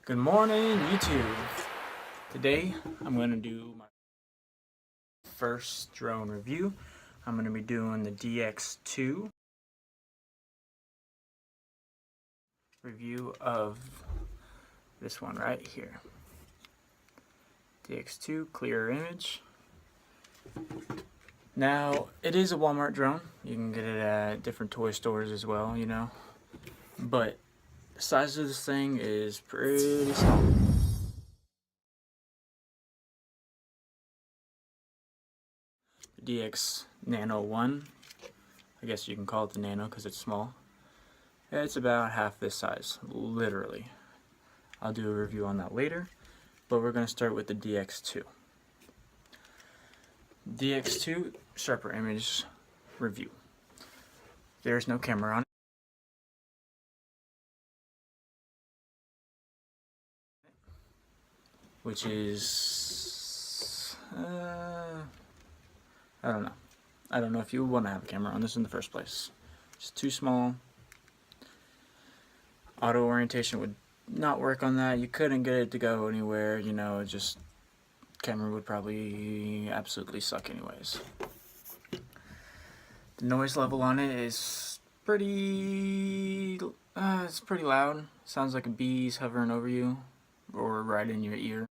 Good morning, YouTube. Today I'm going to do my first drone review. I'm going to be doing the DX-2 review of this one right here. DX-2 clear image. Now, it is a Walmart drone. You can get it at different toy stores as well, you know. But the size of this thing is pretty small. DX Nano 1. I guess you can call it the Nano because it's small. It's about half this size, literally. I'll do a review on that later, but we're going to start with the DX-2. DX-2 sharper image review. There's no camera on it, which is I don't know. I don't know if you would want to have a camera on this in the first place. It's too small. Auto orientation would not work on that. You couldn't get it to go anywhere, you know, it just camera would probably absolutely suck anyways. The noise level on it is pretty it's pretty loud. Sounds like a bee's hovering over you or right in your ear.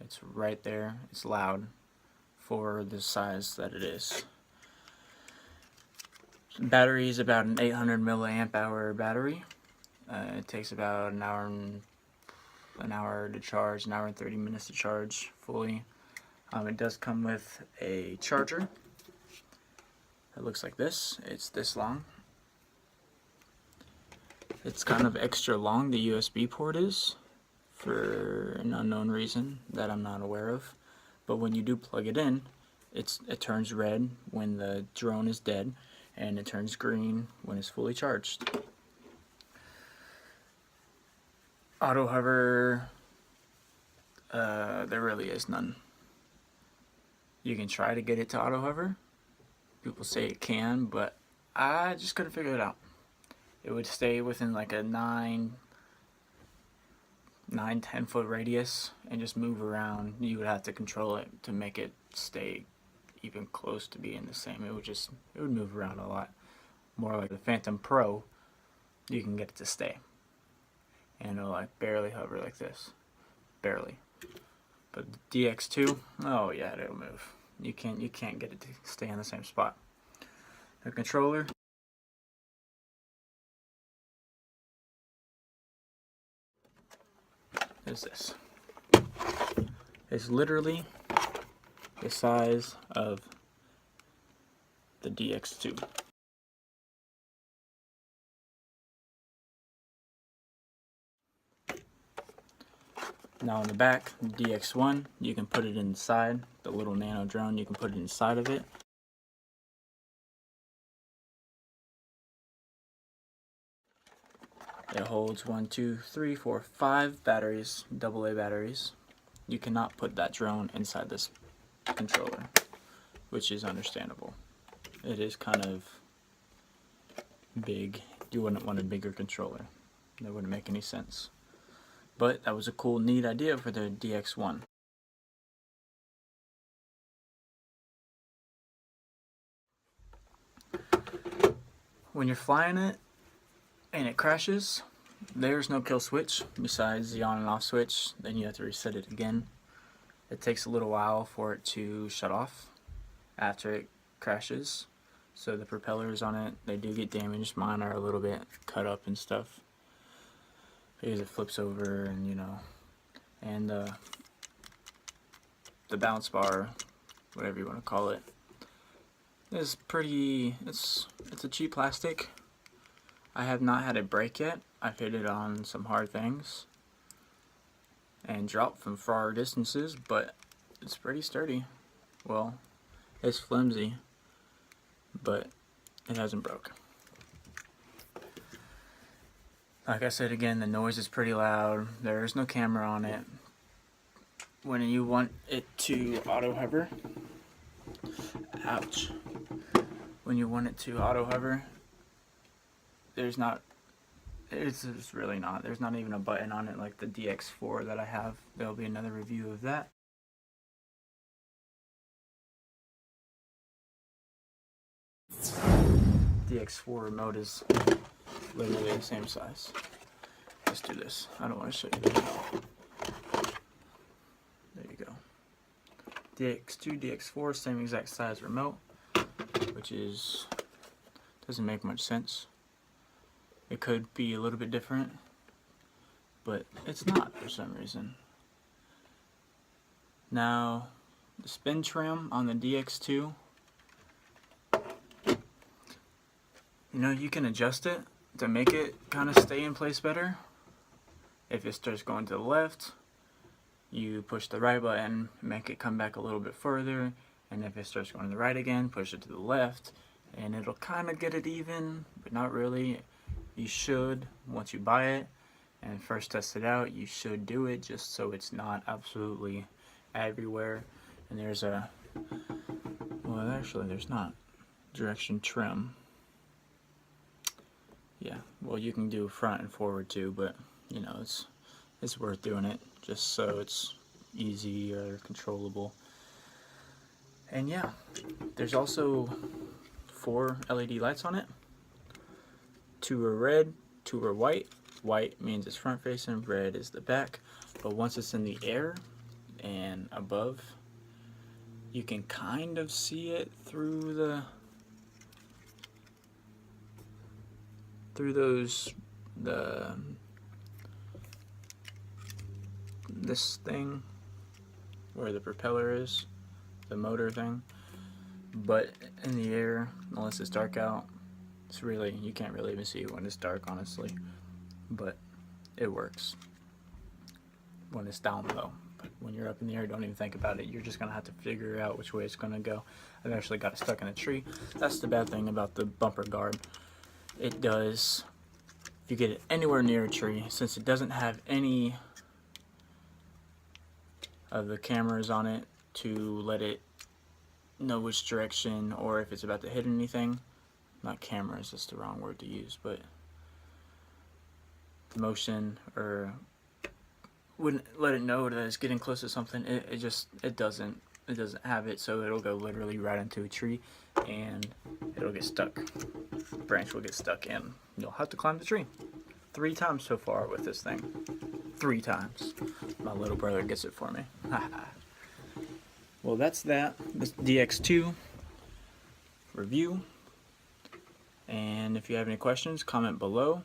It's right there. It's loud for the size that it is. Battery is about an 800 milliamp hour battery. It takes about an hour to charge, an hour and 30 minutes to charge fully. It does come with a charger. It looks like this. It's this long. It's kind of extra long, the USB port is, for an unknown reason that I'm not aware of. But when you do plug it in, it turns red when the drone is dead, and it turns green when it's fully charged. Auto hover, there really is none. You can try to get it to auto hover. People say it can, but I just couldn't figure it out. It would stay within like a 9-10 foot radius and just move around. You would have to control it to make it stay even close to being the same. It would move around a lot. More like the Phantom Pro, you can get it to stay. And it'll like barely hover like this. Barely. But the DX-2, oh yeah, it'll move. You can't get it to stay in the same spot. The controller is this. It's literally the size of the DX-2. Now on the back, the DX-1, you can put it inside, the little nano drone, you can put it inside of it. It holds 1, 2, 3, 4, 5 batteries, AA batteries. You cannot put that drone inside this controller, which is understandable. It is kind of big. You wouldn't want a bigger controller. That wouldn't make any sense. But that was a cool, neat idea for the DX-1. When you're flying it and it crashes, there's no kill switch besides the on and off switch. Then you have to reset it again. It takes a little while for it to shut off after it crashes. So the propellers on it, they do get damaged. Mine are a little bit cut up and stuff, because it flips over, and you know, and the bounce bar, whatever you want to call it, is pretty, it's a cheap plastic. I have not had it break yet. I've hit it on some hard things and dropped from far distances, but it's pretty sturdy. Well, it's flimsy, but it hasn't broke. Like I said again, the noise is pretty loud. There's no camera on it. When you want it to auto hover, ouch. When you want it to auto hover, it's really not. There's not even a button on it like the DX-4 that I have. There'll be another review of that. DX-4 remote is literally the same size. Let's do this. I don't want to show you this. There you go. DX-2, DX-4, same exact size remote, which is doesn't make much sense. It could be a little bit different, but it's not for some reason. Now, the spin trim on the DX-2, you can adjust it to make it kind of stay in place better. If it starts going to the left, you push the right button, make it come back a little bit further, and if it starts going to the right again, push it to the left, and it'll kind of get it even, but not really. You should, once you buy it and first test it out, you should do it just so it's not absolutely everywhere. And there's well, actually there's not direction trim. Yeah, well, you can do front and forward too, but it's worth doing it just so it's easy or controllable. And yeah, there's also 4 LED lights on it. 2 are red, 2 are white. White means it's front facing, red is the back. But once it's in the air and above, you can kind of see it through this thing where the propeller is, the motor thing. But in the air, unless it's dark out, you can't really even see it when it's dark, honestly. But it works when it's down low. But when you're up in the air, don't even think about it. You're just gonna have to figure out which way it's gonna go. I've actually got it stuck in a tree. That's the bad thing about the bumper guard. It does, if you get it anywhere near a tree, since it doesn't have any of the cameras on it to let it know which direction or if it's about to hit anything. Not cameras, that's the wrong word to use, but the motion, or wouldn't let it know that it's getting close to something. It doesn't have it, so it'll go literally right into a tree and it'll get stuck. The branch will get stuck and you'll have to climb the tree. 3 times so far with this thing. 3 times. My little brother gets it for me. Well, that's that. This DX-2 review. And if you have any questions, comment below.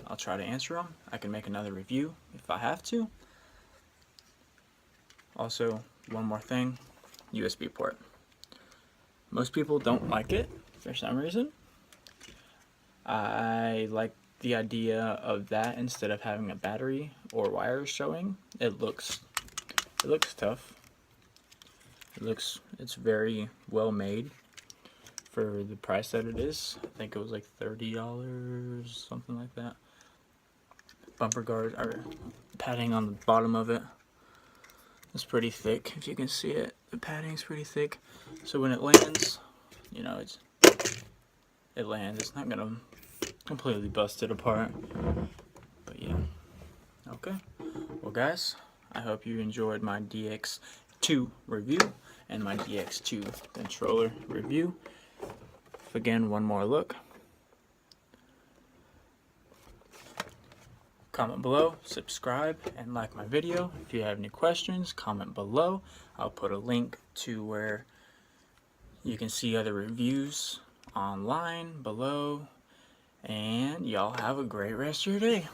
I'll try to answer them. I can make another review if I have to. Also, one more thing, USB port. Most people don't like it for some reason. I like the idea of that instead of having a battery or wires showing. It looks tough. It's very well made for the price that it is. I think it was like $30, something like that. Bumper guard, or padding on the bottom of it. It's pretty thick, if you can see it. The padding's pretty thick. So when it lands, it lands. It's not gonna completely bust it apart. But yeah. Okay. Well guys, I hope you enjoyed my DX-2 review and my DX-2 controller review. Again, one more look. Comment below, subscribe, and like my video. If you have any questions, comment below. I'll put a link to where you can see other reviews online below. And y'all have a great rest of your day.